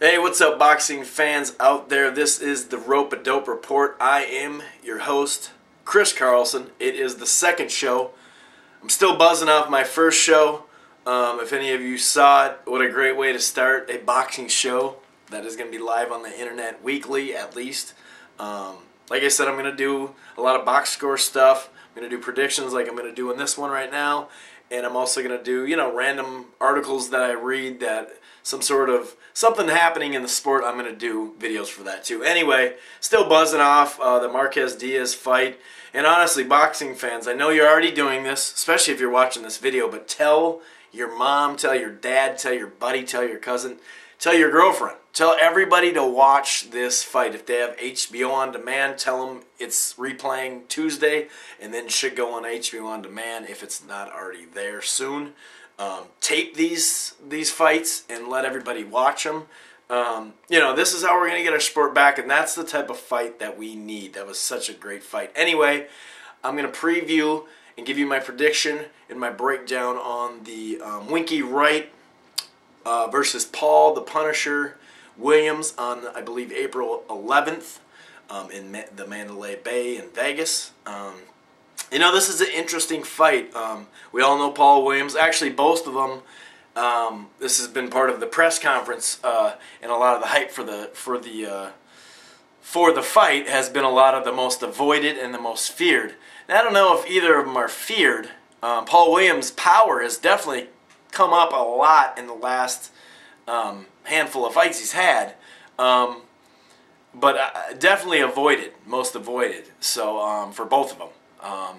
Hey, what's up, boxing fans out there? This is the Rope-A-Dope Report. I am your host, Chris Carlson. It is the second show. I'm still buzzing off my first show. If any of you saw it, what a great way to start a boxing show that is going to be live on the internet weekly, at least. Like I said, I'm going to do a lot of box score stuff. I'm going to do predictions like I'm going to do in this one right now. And I'm also going to do, random articles that I read that something happening in the sport. I'm going to do videos for that too. Anyway, still buzzing off the Marquez Diaz fight. And honestly, boxing fans, I know you're already doing this, especially if you're watching this video, but tell your mom, tell your dad, tell your buddy, tell your cousin, tell your girlfriend. Tell everybody to watch this fight. If they have HBO on demand, tell them it's replaying Tuesday and then should go on HBO on demand if it's not already there soon. Tape these fights and let everybody watch them. This is how we're going to get our sport back, and that's the type of fight that we need. That was such a great fight. Anyway, I'm going to preview and give you my prediction and my breakdown on the Winky Wright versus Paul the Punisher Williams on, I believe, April 11th in the Mandalay Bay in Vegas. This is an interesting fight. We all know Paul Williams. Actually, both of them. This has been part of the press conference, and a lot of the hype for the fight has been a lot of the most avoided and the most feared. Now, I don't know if either of them are feared. Paul Williams' power has definitely come up a lot in the last handful of fights he's had, but definitely most avoided. So for both of them.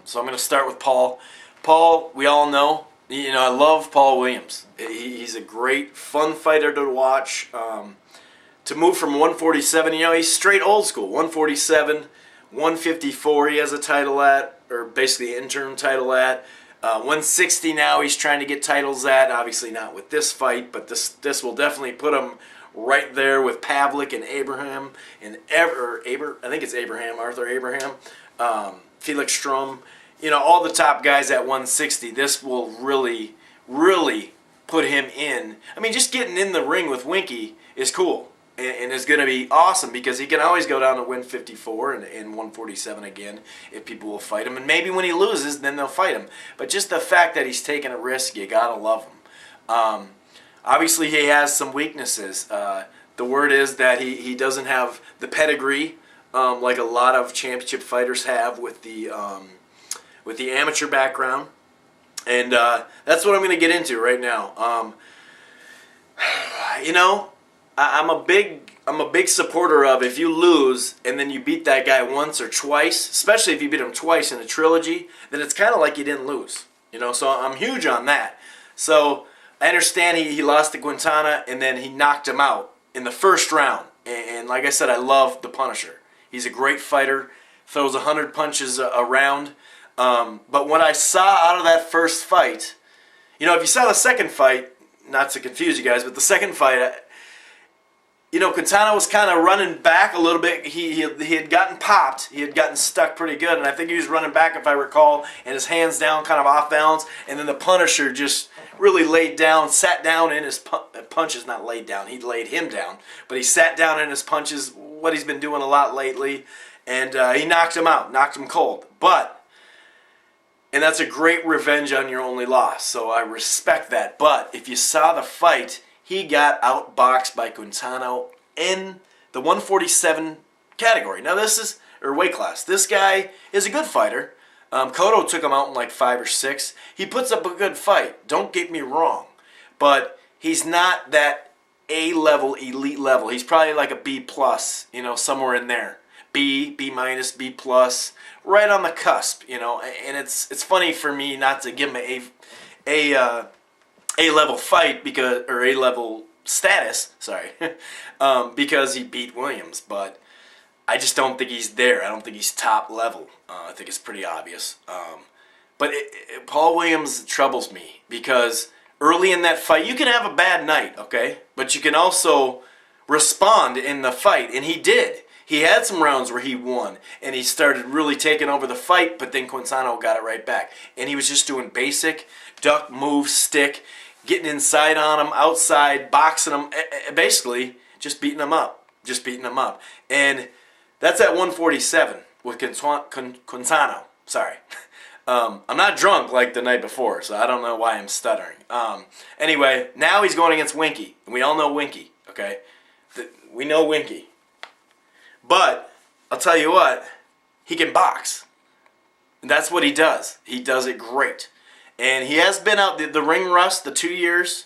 So I'm going to start with Paul. Paul, we all know, I love Paul Williams. He's a great, fun fighter to watch. To move from 147, he's straight old school. 147, 154 he has a title at, or basically an interim title at. 160 now he's trying to get titles at. Obviously not with this fight, but this will definitely put him right there with Pavlik and Abraham and I think it's Arthur Abraham, Felix Strom, all the top guys at 160. This will really, really put him in. I mean, just getting in the ring with Winky is cool. And it's going to be awesome because he can always go down to 154 and 147 again if people will fight him. And maybe when he loses, then they'll fight him. But just the fact that he's taking a risk, you got to love him. Obviously, he has some weaknesses. The word is that he doesn't have the pedigree like a lot of championship fighters have with the amateur background. And that's what I'm going to get into right now. I'm a big supporter of if you lose and then you beat that guy once or twice, especially if you beat him twice in a trilogy, then it's kind of like you didn't lose. So I'm huge on that. So I understand he lost to Quintana and then he knocked him out in the first round. And like I said, I love the Punisher. He's a great fighter, throws 100 punches around. But what I saw out of that first fight, if you saw the second fight, not to confuse you guys, but the second fight, Quintana was kind of running back a little bit. He had gotten popped. He had gotten stuck pretty good, and I think he was running back, if I recall, and his hands down, kind of off balance. And then the Punisher just really laid down, sat down in his punches. Not laid down. He laid him down, but he sat down in his punches, what he's been doing a lot lately, and he knocked him out, knocked him cold. And that's a great revenge on your only loss, so I respect that. But if you saw the fight, he got outboxed by Quintana in the 147 category. Now weight class. This guy is a good fighter. Cotto took him out in like 5 or 6. He puts up a good fight. Don't get me wrong. But he's not that A-level, elite level. He's probably like a B+, somewhere in there. B, B-, B+, right on the cusp, And it's funny for me not to give him A-level fight or A-level status, sorry, because he beat Williams, but I just don't think he's there. I don't think he's top level. I think it's pretty obvious. But Paul Williams troubles me because early in that fight, you can have a bad night, okay? But you can also respond in the fight, and he did. He had some rounds where he won, and he started really taking over the fight, but then Quintana got it right back. And he was just doing basic duck, move, stick, getting inside on him, outside, boxing him. Basically, just beating him up. And that's at 147 with Quintano. Sorry. I'm not drunk like the night before, so I don't know why I'm stuttering. Anyway, now he's going against Winky. And we all know Winky, okay? We know Winky. But I'll tell you what, he can box. And that's what he does. He does it great. And he has been out the ring rust, the 2 years.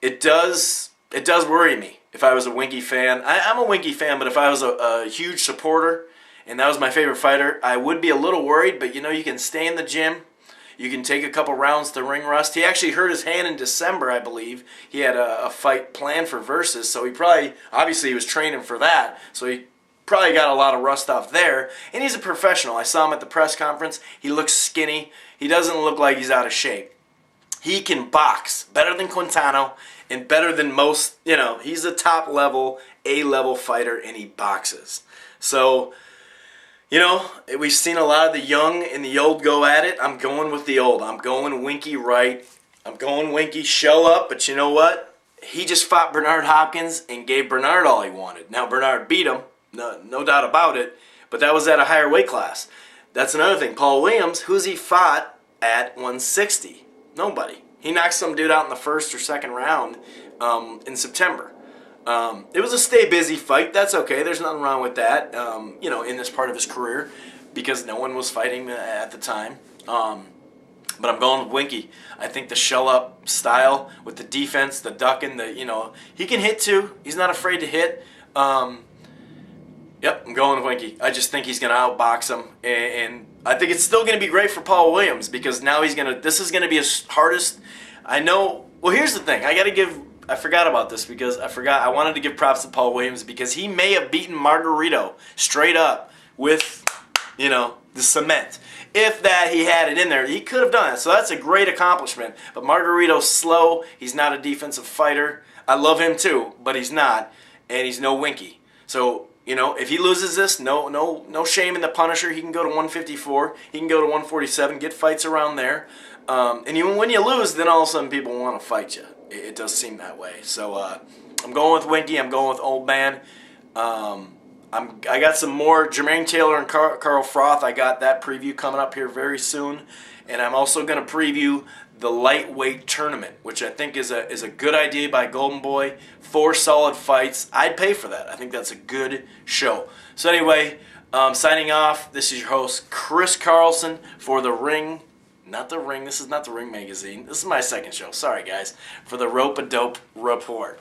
It does worry me if I was a Winky fan. I'm a Winky fan, but if I was a huge supporter and that was my favorite fighter, I would be a little worried. But, you can stay in the gym. You can take a couple rounds to ring rust. He actually hurt his hand in December, I believe. He had a fight planned for Versus, so obviously he was training for that. So he probably got a lot of rust off there. And he's a professional. I saw him at the press conference. He looks skinny. He doesn't look like he's out of shape. He can box better than Quintano and better than most. He's a top level, A-level fighter, and he boxes. So, we've seen a lot of the young and the old go at it. I'm going with the old. I'm going Winky Wright. I'm going Winky show up, but you know what? He just fought Bernard Hopkins and gave Bernard all he wanted. Now, Bernard beat him. No doubt about it, but that was at a higher weight class. That's another thing. Paul Williams, who's he fought at 160? Nobody. He knocked some dude out in the first or second round in September. It was a stay busy fight. That's okay. There's nothing wrong with that, in this part of his career because no one was fighting at the time. But I'm going with Winky. I think the shell-up style with the defense, the ducking, he can hit too. He's not afraid to hit. Yep, I'm going with Winky. I just think he's going to outbox him. And I think it's still going to be great for Paul Williams because now this is going to be his hardest. I know. Well, here's the thing. I forgot about this because I wanted to give props to Paul Williams because he may have beaten Margarito straight up with, the cement. If that he had it in there, he could have done it. So that's a great accomplishment. But Margarito's slow. He's not a defensive fighter. I love him too, but he's not. And he's no Winky. So, if he loses this, no shame in the Punisher. He can go to 154. He can go to 147. Get fights around there. And even when you lose, then all of a sudden people want to fight you. It does seem that way. So I'm going with Winky. I'm going with Old Man. I got some more Jermaine Taylor and Carl Froth. I got that preview coming up here very soon. And I'm also going to preview the lightweight tournament, which I think is a good idea by Golden Boy. 4 solid fights. I'd pay for that. I think that's a good show. So anyway, signing off. This is your host, Chris Carlson, for The Ring. Not The Ring. This is not The Ring magazine. This is my second show. Sorry, guys. For the Rope-A-Dope Report.